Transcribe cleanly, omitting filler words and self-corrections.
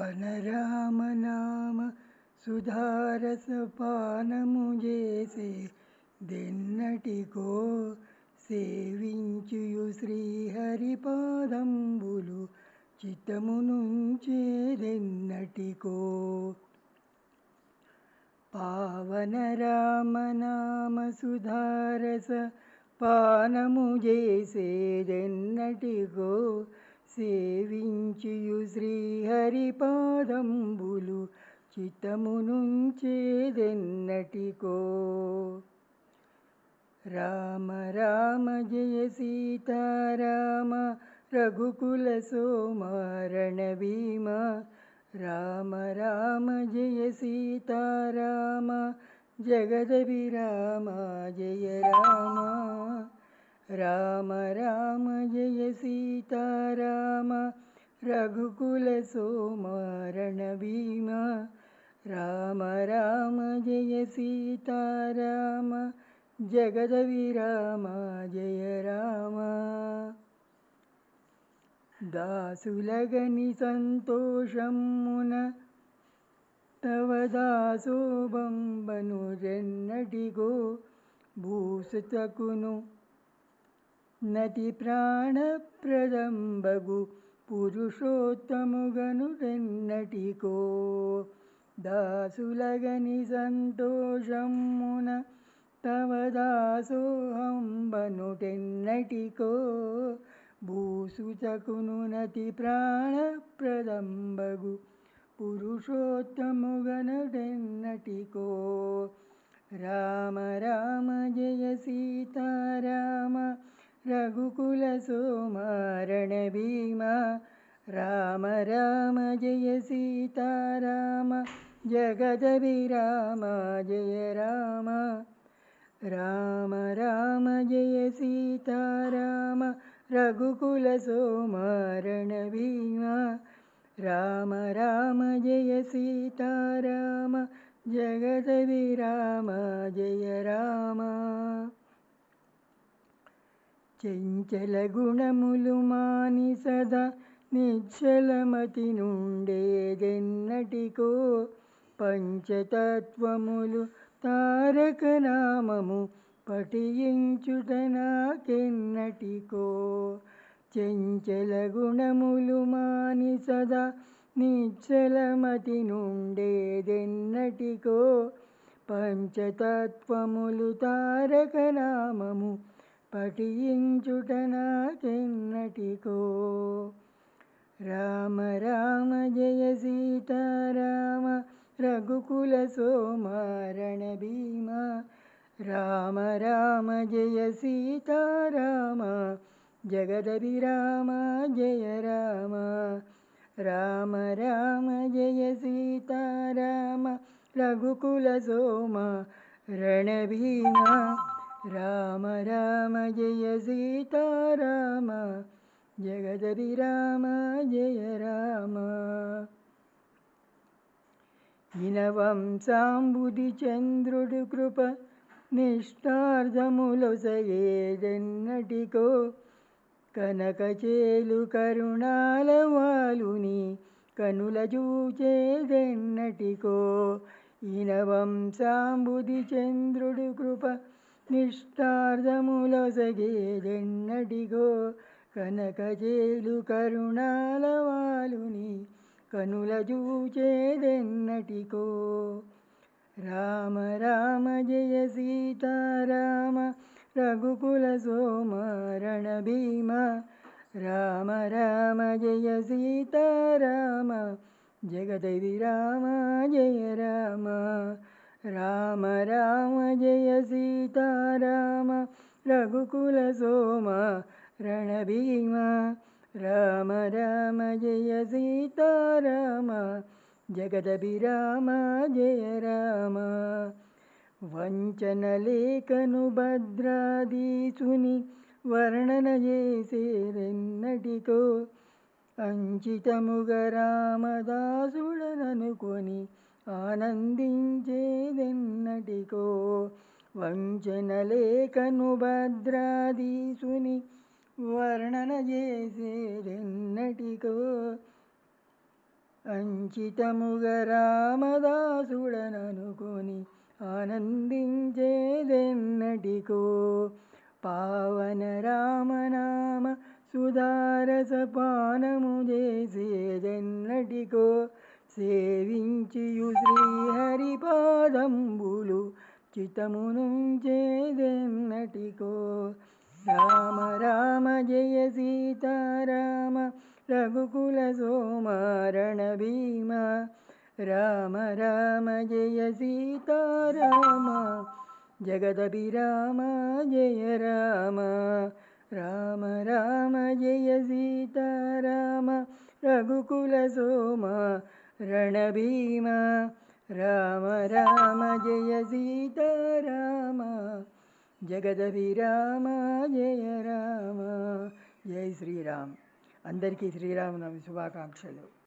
పానరామనామ సుధారసపానము చేసే దెన్నటికో సేవించుయు శ్రీహరిపాదంబులు చిత్తమునుంచేదెన్నటికో. పావన రామనామ సుధారస పానము చేసేదెన్నటికో సేవించుయు శ్రీహరిపాదంబులు చిత్తమునుంచేదెన్నటికో. రామ రామ జయ సీతారామ రఘుకుల సోమ రణభీమ. రామ రామ జయ సీతారామ జగదభిరామ జయ రామ. రామ రామ జయ సీతారామ రఘుకుల సోమ రణభీమ. రామ రామ జయ సీతారామ జగదభిరామ జయ రామ. దాసులగని సంతోషమున తవ దాసోబంబను రెన్నటిగో భూసుతకును నతి ప్రాణప్రదంబగు పురుషోత్తముగను రెన్నటికో. దాసులగని సంతోషమున తవ దాసోహంబను టెన్నటికో భూసుతకును నతి ప్రాణప్రదంబగు పురుషోత్తముగనటెన్నటికో. రామ రామ జయ సీతారామ రఘుకుల సోమ రణభీమ. రామ రామ జయ సీతారామ జగదభిరామ జయ రామ. రామ రామ జయ సీతారామ రఘుకుల సోమ రణభీమ. రామ రామ జయ సీతారామ జగదభిరామ జయ రామ. చంచల గుణములు మాని సదా నిశ్చలమతి నుండేదెన్నటికో పంచతత్వములు తారక నామము పఠించుట నాకెన్నటికో. చంచల గుణములు మాని సదా నిశ్చలమతి నుండేదెన్నటికో పంచతత్వములు తారక నామము పఠించుట నాకెన్నటికో. రామ రామ జయ సీతారామ రఘుకుల సోమ రణభీమ. రామ రామ జయ సీతారామ జగదభిరామ జయ రామ. రామ రామ జయ సీతారామ రఘుకుల సోమ రణభీమ. రామ రామ జయ సీతారామ జగదభిరామ జయ రామ. ఇనవంశాంబుది చంద్రుడు కృప నిష్టార్థములొసగేదెన్నటికో కనకచేలు కరుణాల వాలుని కనుల చూచేదెన్నటికో. ఇనవంశాంబుది చంద్రుడు కృప నిష్టార్థములొసగేదెన్నటికో కనకచేలు కరుణాల వాలుని కనుల చూచేదెన్నటికో. రామ రామ జయ సీతారామ రఘుకుల సోమ రణభీమ. రామ రామ జయ సీతారామ జగదభిరామ జయ రామ. రామ రామ జయ సీతారామ రఘుకుల సోమ రణభీమ. రామ రామ జయ సీతారామ జగదభిరామ జయ రామ. వంచన లేఖను భద్రాదీసుని వర్ణన చేసేదెన్నటికో అంచితముగ రామదాసుడననుకొని ఆనందించేదెన్నటికో. వంచన లేఖను భద్రాదీసుని వర్ణన చేసేదెన్నటికో అంచితముగా రామదాసుడననుకొని ఆనందించేదెన్నటికో. పావన రామనామ సుధారస పానము చేసేదెన్నటికో. సేవించియు శ్రీహరి పాదంబులు చితమునుంచేదెన్నటికో. రామ రామ జయ సీతారామ రఘుకుల సోమ రణభీమ. రామ రామ జయ సీతారామ జగదభిరామ జయ రామ. రామ రామ జయ సీతారామ రఘుకుల సోమ రణభీమ. రామ రామ జయ సీతారామ జగదభిరామ జయ రామ. జై శ్రీరామ్. అందరికీ శ్రీరామనవమి శుభాకాంక్షలు.